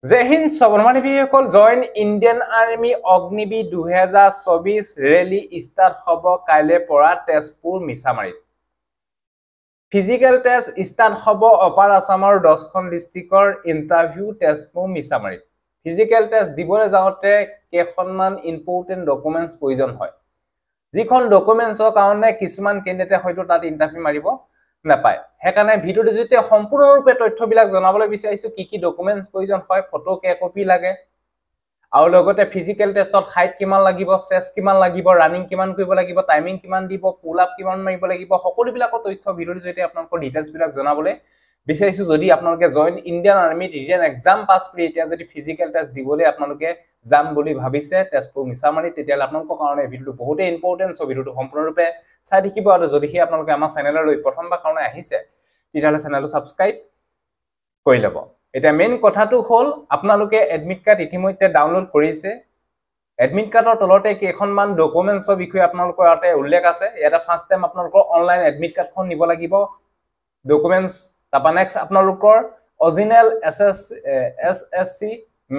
জয় হিন্দ সবৰমানী ভিসকল join Indian army Agniveer 2024 rally start হ'ব কাইলৈ পৰা তেজপুৰ মিছামাৰীত ফিজিকেল টেষ্ট ষ্টাৰ্ট হ'ব অপাৰ আসামৰ 10খন ডিস্ট্ৰিক্টৰ ইন্টাৰভিউ তেজপুৰ মিছামাৰীত ফিজিকেল টেষ্ট দিবলৈ যাওঁতে কেইখনমান ইম্পৰ্টেন্ট ডকুমেন্টছ প্ৰয়োজন হয় যিখন ডকুমেন্টছৰ কাৰণে কিছুমান কেণ্ডিডেটে হয়তো তাত ইন্টাৰভিউ মাৰিব নাপায় হেকাৰণে ভিডিওৰ জৰিয়তে সম্পূৰ্ণৰূপে তথ্যবিলাক জনাবলৈ বিচাৰিছো কি ডকুমেন্টছ প্ৰয়োজন হয় ফটো কে কপি লাগে আৰু লগতে ফিজিকেল টেষ্টত হাইট কিমান লাগিব চেষ্ট কিমান লাগিব ৰানিং কিমান কৰিব লাগিব টাইমিং কিমান দিব পুল আপ কিমান মাৰিব লাগিব সকলোবিলাক তথ্য ভিডিওৰ জৰিয়তে আপোনালোকৰ ডিটেইলছ বিলাক জনাবলৈ বিচাৰিছো যদি আপোনালোকে join Indian army written exam পাছ কৰি এতিয়া যদি ফিজিকেল টেষ্ট দিবলৈ আপোনালোকে যাম বুলি ভাবিছে তেজপুৰ মিছামাৰী তেতিয়ালে আপোনালোকৰ কাৰণে ভিডিওটো বহুতে ইম্পৰ্টেন্ট সো ভিডিওটো সম্পূৰ্ণৰূপে চাই দেখিব আৰু যদি আপোনালোকে আমাৰ চেনেললৈ প্ৰথমবাৰ কাৰণে আহিছে তেতিয়ালে চেনেলটো সাবস্ক্ৰাইব কৰি লব এটা মেইন কথাটো হল আপোনালোকে এডমিট কাৰ্ড ইতিমধ্যে ডাউনলোড কৰিছে এডমিট কাৰ্ডৰ তলতে কেইখনমান ডকুমেন্টছৰ বিষয়ে আপোনালোকৰ ইয়াতে উল্লেখ আছে এটা ফাৰ্স্ট টাইম আপোনালোকৰ অনলাইন এডমিট কাৰ্ডখন নিব লাগিব ডকুমেন্টছ তাপা নেক্সট আপোনালোকৰ অৰিজিনাল এছএছসি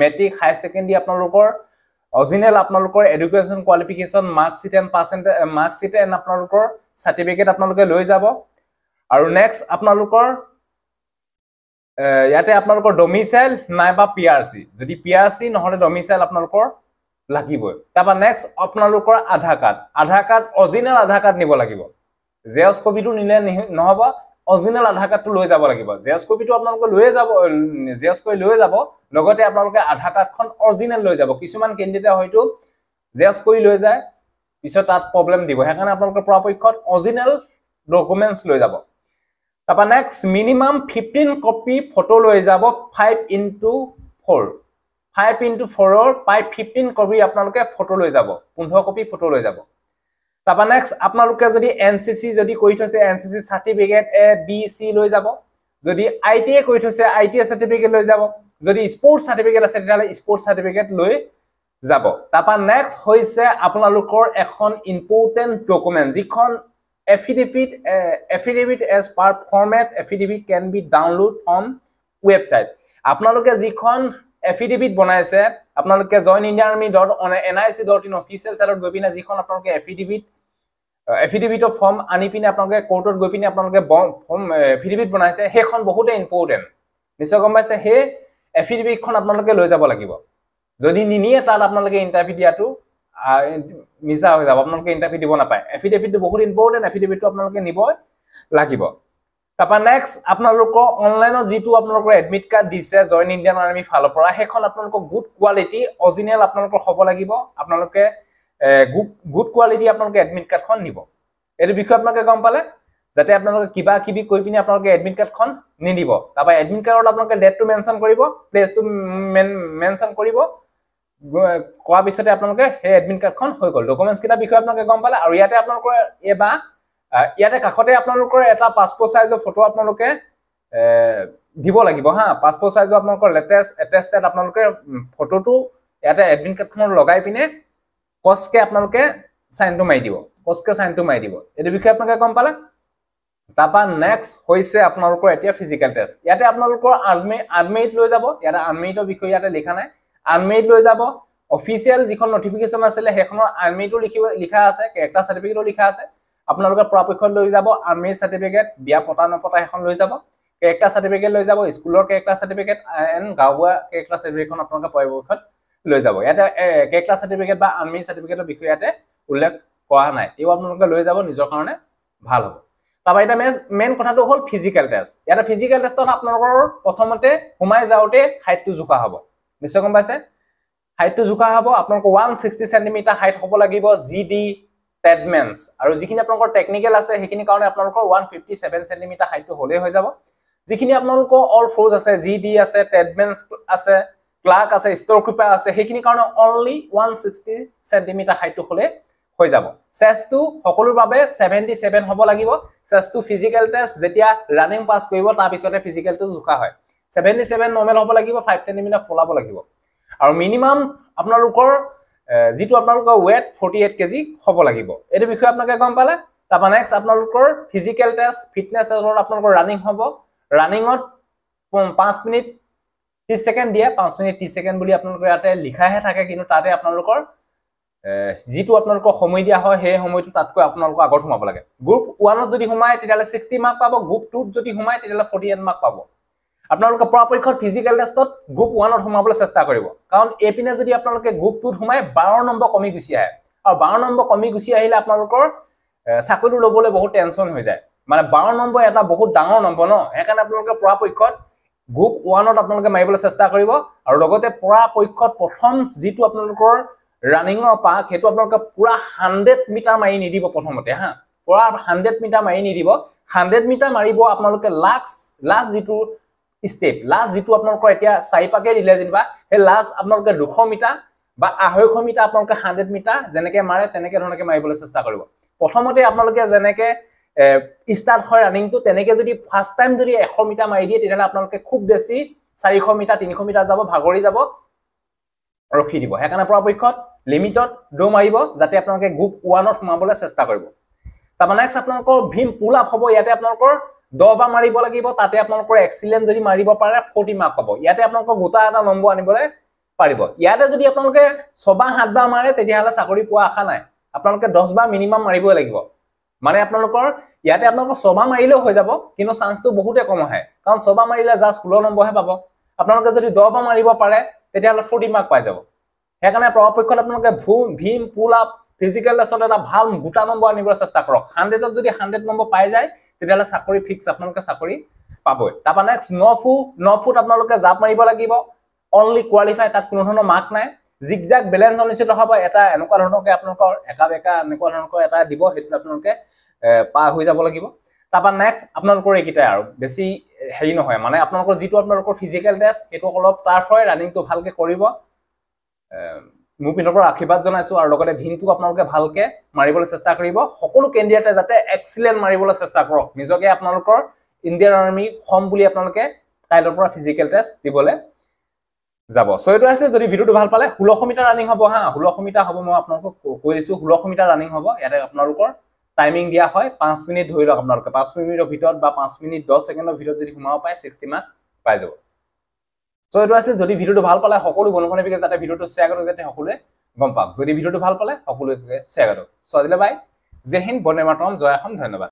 মেট্ৰিক হাই সেকেন্ডাৰী আপোনালোকৰ অৰিজিনাল আপোনালোকৰ education qualification marksheet and percentage marksheet and আপোনালোকৰ সাৰ্টিফিকেট আপোনালোকে লৈ যাব আৰু নেক্সট আপোনালোকৰ ইয়াতে আপোনালোকৰ ডমিসাইল নাইবা পিআৰসি যদি পিআৰসি নহলে ডমিসাইল আপোনালোকৰ লাগিবই তাপা নেক্সট আপোনালোকৰ আধাৰ কাৰ্ড অৰিজিনাল আধাৰ কাৰ্ড নিব লাগিব জেৰক্স কপিটো নিলে নহব অৰিজিনাল আধাৰ কাৰ্ডটো লৈ যাব লাগিব জেৰক্স কপিটো আপোনালোকে লৈ যাব জেৰক্স কৰি লৈ যাব লগতে আপোনালোকে আধাৰ কাৰ্ডখন অৰিজিনাল লৈ যাব কিছুমান কেণ্ডিডেট হয়তো জেৰক্স কৰি লৈ যায় পিছত তাত প্ৰবলেম দিব হেকাৰণে আপোনালোকৰ পৰাপক্ষত অৰিজিনাল ডকুমেন্টছ লৈ যাব তাপা নেক্সট মিনিমাম 15 কপি ফটো লৈ যাব 5x4 5x4 পাই 15 কপি আপোনালোকে ফটো লৈ যাব 15 কপি ফটো লৈ যাব তাপা নেক্সট আপোনালোকে যদি এনসিসি যদি কৰি থৈছে এনসিসি সাৰ্টিফিকেট এ বি সি লৈ যাব যদি আইটিএ কৰি থৈছে আইটিএ সাৰ্টিফিকেট লৈ যাব যদি স্পোৰ্টছ সাৰ্টিফিকেট আছে তেতিয়ালে স্পোৰ্টছ সাৰ্টিফিকেট লৈ যাব তাপা নেক্সট হৈছে আপোনালোকৰ এখন ইম্পৰ্টেন্ট ডকুমেন্ট যিখন affidavit as per format affidavit can be download from website আপোনালোকে যিখন affidavit বনাইছে আপোনালোকে joinindianarmy.nic.in অফিচিয়েল সাইটত গৈ পিনে যিখন আপোনালোকে affidavitৰ ফৰ্ম আনি পিনে আপোনালোকে কোৰ্টত গৈ পিনে আপোনালোকে ফৰ্ম affidavit বনাইছে হেখন বহুতে ইম্পৰ্টেন্ট নিশ্চয় গম পাইছে হে affidavitখন আপোনালোকে লৈ যাব লাগিব যদি নিনিয়ে তাত আপোনালোকে ইন্টাৰভিউ দিয়াটো মিছা হৈ যাব আপোনালোকে ইন্টাৰভিউ দিব নাপায় এফিডেভিটটো বহুত ইম্পৰ্টেন্ট এফিডেভিটটো আপোনালোকে নিব লাগিব তাপা নেক্সট আপোনালোকৰ অনলাইনত যেটো আপোনালোকৰ এডমিট কাৰ্ড দিছে জইন ইণ্ডিয়ান আৰ্মি ফালৰ পৰা হেখন আপোনালোকৰ গুড কোৱালিটি অৰিজিনাল আপোনালোকৰ হ'ব লাগিব আপোনালোকে গুড কোৱালিটি আপোনালোকে এডমিট কাৰ্ডখন নিব এটো বিষয় আপোনালোকে গম পালে যাতে আপোনালোকে কিবা কিবি কৈ পিনে আপোনালোকে এডমিট কাৰ্ডখন নিদিব তাপা এডমিট কাৰ্ডত আপোনালোকে ডেটটো মেনশন কৰিব প্লেসটো মেনশন কৰিব কোৱা পিছতে আপোনালোকে হে এডমিট কাৰ্ডখন হৈ গল ডকুমেন্টছ কিটা বিষয় আপোনালোকে গম পালে আৰু ইয়াতে আপোনালোকৰ এবা ইয়াতে কাখতে আপোনালোকৰ এটা পাসপোৰ্ট সাইজৰ ফটো আপোনালোকে দিব লাগিব হা পাসপোৰ্ট সাইজৰ আপোনালোকৰ লেটেষ্ট এটেস্টেড আপোনালোকে ফটোটো ইয়াতে এডমিট কাৰ্ডখন লগাই পিনে কসকে আপোনালোকে সাইনটো মাৰি দিব কসকে সাইনটো মাৰি দিব এটো বিষয় আপোনালোকে গম পালে তাপা নেক্সট হৈছে আপোনালোকৰ এতিয়া ফিজিকেল টেষ্ট ইয়াতে আপোনালোকৰ আৰ্মিত লৈ যাব ইয়াতে আৰ্মিৰ বিষয় ইয়াতে লিখা নাই আৰ্মিত লৈ যাব অফিচিয়েল যিখন নটিফিকেশন আছিল হেখনৰ আৰ্মিটো লিখা আছে কেৰেক্টাৰ সাৰ্টিফিকেটও লিখা আছে আপোনালোকৰ পৰাপক্ষত লৈ যাব আৰ্মি সাৰ্টিফিকেট বিয়া পতা নপতা এখন লৈ যাব কেৰেক্টাৰ সাৰ্টিফিকেট লৈ যাব স্কুলৰ কেৰেক্টাৰ সাৰ্টিফিকেট এণ্ড গাঁৱৰ কেৰেক্টাৰ সাৰ্টিফিকেটখন আপোনালোকৰ পৰাপক্ষত লৈ যাব ইয়াতে কেৰেক্টাৰ সাৰ্টিফিকেট বা আৰ্মি সাৰ্টিফিকেটৰ বিষয়ে ইয়াতে উল্লেখ কৰা নাই এই আপোনালোকে লৈ যাব নিজৰ কাৰণে ভাল হ'ব তাপা এটা মেইন কথাটো হল ফিজিকেল টেষ্ট ইয়াতে ফিজিকেল টেষ্টত আপোনালোকৰ প্ৰথমতে হুমাই যাওতে হাইটটো জোখা হ'ব নিশ্চয় গম পাইছে হাইটটো জোখা হ'ব আপোনালোকৰ 160 সেমি হাইট হ'ব লাগিব জিডি টেডমেন্স আৰু যিখিনি আপোনালোকৰ টেকনিক্যাল আছে হেখিনি কাৰণে আপোনালোকৰ 157 সেমি হাইটটো হলে হৈ যাব যিখিনি আপোনালোকৰ অল ফোৰ্স আছে জিডি আছে টেডমেন্স আছে ক্লাৰ্ক আছে ষ্টৰ কিপাৰ আছে হেখিনি কাৰণে অনলি 160 সেমি হাইটটো হলে হৈ যাব চেষ্টটো সকলোৰ বাবে 77 হ'ব লাগিব চেষ্টটো ফিজিকেল টেষ্ট যেতিয়া ৰানিং পাস কৰিব তাৰ পিছতে ফিজিকেলটো জোখা হয় 77 নৰ্মেল হ'ব লাগিব 5 সেমি ফলাব লাগিব আৰু মিনিমাম আপোনালোকৰ যেটো আপোনালোকৰ ওয়েট 48 কেজি হ'ব লাগিব এটো বিষয় আপোনালোকে গম পালে তাপা নেক্সট আপোনালোকৰ ফিজিকেল টেষ্ট ফিটনেস টেষ্টত আপোনালোকৰ ৰানিং হ'ব ৰানিংত 5 মিনিট 30 সেকেন্ড দিয়ে 5 মিনিট 30 সেকেন্ড বুলি আপোনালোকৰ ইয়াতে লিখাহে থাকে কিন্তু তাতে আপোনালোকৰ যেটো আপোনালোকৰ সময় দিয়া হয় সেই সময়টো তাতকৈ আপোনালোকৰ আগত সোমাব লাগে গ্ৰুপ 1 ত যদি সোমায় তেতিয়ালে 60 মাৰ্ক পাব গ্ৰুপ 2 ত যদি সোমায় তেতিয়ালে 48 মাৰ্ক পাব আপোনালোকে পৰাপক্ষত ফিজিক্যাল টেষ্টত গ্ৰুপ 1 ত সোমাবলৈ চেষ্টা কৰিব কাৰণ এপিনে যদি আপোনালোকে গ্ৰুপ 2 ত সোমায় 12 নম্বৰ কমি গুছি আহে আৰু 12 নম্বৰ কমি গুছি আহিলে আপোনালোকৰ চাকৰি লবলৈ বহুত টেনচন হৈ যায় মানে 12 নম্বৰ এটা বহুত ডাঙৰ নম্বৰ ন হেকাৰণে আপোনালোকে পৰাপক্ষত গ্ৰুপ 1 ত আপোনালোকে মাৰিবলৈ চেষ্টা কৰিব আৰু লগতে পৰাপক্ষত প্ৰথম যেটো আপোনালোকৰ ৰানিং পাক হেতু আপোনালোকে পুৰা 100 মিটাৰ মাৰি নিদিব প্ৰথমতে হা পুৰা 100 মিটাৰ মাৰি নিদিব 100 মিটাৰ মাৰিব আপোনালোকে লাষ্ট যেটো স্টেপ লাষ্ট যেটো আপোনালোকৰ এতিয়া 4 পাকে দিলে যেনিবা হে লাষ্ট আপোনালোকে 200 মিটাৰ বা 250 মিটাৰ আপোনালোকে 100 মিটাৰ যেনেকে মাৰে তেনেকে ধৰণকে মাৰিবলৈ চেষ্টা কৰিব প্ৰথমতে আপোনালোকে যেনেকে স্টাৰ্ট হয় ৰানিংটো তেনেকে যদি ফাৰ্স্ট টাইম যদি 100 মিটাৰ মাৰি দিয়ে তেতিয়ালে আপোনালোকে খুব বেছি 400 মিটাৰ 300 মিটাৰ যাব ভাগৰি যাব ৰখি দিব হেকাৰণে পৰাপক্ষত লিমিটত দৌ মাৰিব যাতে আপোনালোকে গ্ৰুপ 1 ত সোমাবলৈ চেষ্টা কৰিব তাৰপা নেক্সট আপোনালোকৰ ভীম পুল আপ হ'ব ইয়াতে আপোনালোকৰ 10 বাৰ মাৰিব লাগিব তাতে আপোনালোকৰ এক্সিলেন্ট যদি মাৰিব পাৰে 40 মাৰ্ক পাব ইয়াতে আপোনালোকৰ গোটা এটা নম্বৰ আনিবলৈ পাৰিব ইয়াতে যদি আপোনালোকে 6 বা 7 বাৰ মাৰে তেতিয়ালে চাকৰি পোৱা আশা নাই আপোনালোকে 10 বাৰ মিনিমাম মাৰিবই লাগিব মানে আপোনালোকৰ ইয়াতে আপোনালোকৰ 6 বাৰ মাৰিলেও হৈ যাব কিন্তু চান্সটো বহুতে কম আহে কাৰণ 6 বাৰ মাৰিলে জাস্ট 16 নম্বৰহে পাব আপোনালোকে যদি 10 বাৰ মাৰিব পাৰে তেতিয়ালে 40 মাৰ্ক পাই যাব হেকাৰণে পৰাপক্ষত আপোনালোকে ভীম পুল আপ ফিজিক্যাল টেষ্টত এটা ভাল গোটা নম্বৰ আনিবলৈ চেষ্টা কৰক 100 ত যদি 100 নম্বৰ পাই যায় তেতিয়ালে চাকৰি ফিক্স আপোনালোকে চাকৰি পাবই তাৰপা নেক্সট 9 ফুট আপোনালোকে জাপ মাৰিব লাগিব অনলি কোৱালিফাই তাত কোনো ধৰণৰ মাৰ্ক নাই জিগজাগ ব্যালেন্স অনুষ্ঠিত হ'ব এটা এনেকুৱা ধৰণকে আপোনালোকৰ একা বেকা এনেকুৱা ধৰণকৈ এটা দিব হেতু আপোনালোকে পাৰ হৈ যাব লাগিব তাৰপা নেক্সট আপোনালোকৰ এইকিটাই আৰু বেছি হেৰি নহয় মানে আপোনালোকৰ যেটো আপোনালোকৰ ফিজিক্যাল টেষ্ট এটো অলপ টাফ হয় ৰানিংটো ভালকে কৰিব মোৰ পিনৰ পৰা আশীৰ্বাদ জনাইছো আৰু লগতে ভিনটো আপোনালোকে ভালকে মাৰিবলৈ চেষ্টা কৰিব সকলো কেন্ডিডেটে যাতে এক্সিলেন্ট মাৰিবলৈ চেষ্টা কৰক নিজকে আপোনালোকৰ ইণ্ডিয়ান আৰ্মি হম বুলি আপোনালোকে কাইলৰ পৰা ফিজিক্যাল টেষ্ট দিবলৈ যাব সো এটো আছে যদি ভিডিওটো ভাল পালে 1600 মিটাৰ ৰানিং হ'ব হা 1600 মিটাৰ হ'ব মই আপোনালোকক কৈ দিছো 1600 মিটাৰ ৰানিং হ'ব ইয়াতে আপোনালোকৰ টাইমিং দিয়া হয় 5 মিনিট ধৰি লওক আপোনালোকে 5 মিনিটৰ ভিতৰত বা 5 মিনিট 10 সেকেন্ডৰ ভিতৰত যদি সোমাব পায় 60 মাৰ্ক পাই যাব সো এটো আছে যদি ভিডিওটো ভাল পালে সকলো বন্ধু-বান্ধৱীকে যাতে ভিডিওটো শেয়াৰ কৰক যাতে সকলোৱে গম পাওক যদি ভিডিওটো ভাল পালে সকলোৱে শেয়াৰ কৰক সো আজিলে বাই জয় হিন্দ বন্দে মাতৰম জয় অসম ধন্যবাদ